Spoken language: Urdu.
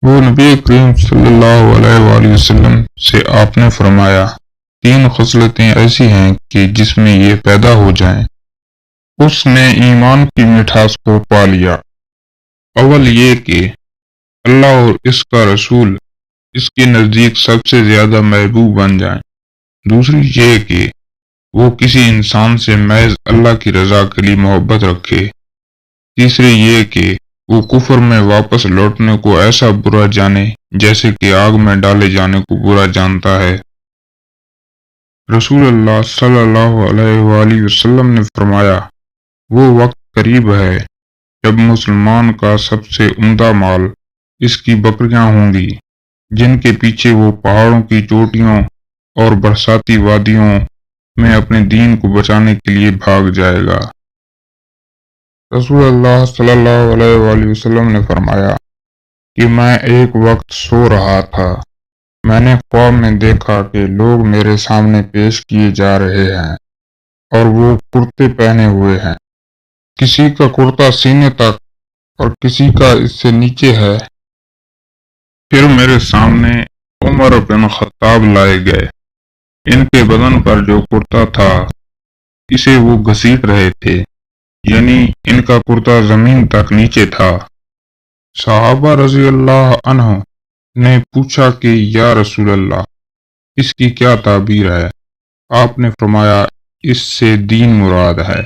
وہ نبی کریم صلی اللہ علیہ وآلہ وسلم سے آپ نے فرمایا، 3 خصلتیں ایسی ہیں کہ جس میں یہ پیدا ہو جائیں اس نے ایمان کی مٹھاس کو پا لیا۔ اول یہ کہ اللہ اور اس کا رسول اس کے نزدیک سب سے زیادہ محبوب بن جائیں۔ دوسری یہ کہ وہ کسی انسان سے محض اللہ کی رضا کے لیے محبت رکھے۔ تیسری یہ کہ وہ کفر میں واپس لوٹنے کو ایسا برا جانے جیسے کہ آگ میں ڈالے جانے کو برا جانتا ہے۔ رسول اللہ صلی اللہ علیہ وآلہ وسلم نے فرمایا، وہ وقت قریب ہے جب مسلمان کا سب سے عمدہ مال اس کی بکریاں ہوں گی، جن کے پیچھے وہ پہاڑوں کی چوٹیوں اور برساتی وادیوں میں اپنے دین کو بچانے کے لیے بھاگ جائے گا۔ رسول اللہ صلی اللہ علیہ وآلہ وسلم نے فرمایا کہ میں ایک وقت سو رہا تھا، میں نے خواب میں دیکھا کہ لوگ میرے سامنے پیش کیے جا رہے ہیں اور وہ کرتے پہنے ہوئے ہیں، کسی کا کرتا سینے تک اور کسی کا اس سے نیچے ہے۔ پھر میرے سامنے عمر بن خطاب لائے گئے، ان کے بدن پر جو کرتا تھا اسے وہ گھسیٹ رہے تھے، یعنی ان کا کرتا زمین تک نیچے تھا۔ صحابہ رضی اللہ عنہ نے پوچھا کہ یا رسول اللہ، اس کی کیا تعبیر ہے؟ آپ نے فرمایا، اس سے دین مراد ہے۔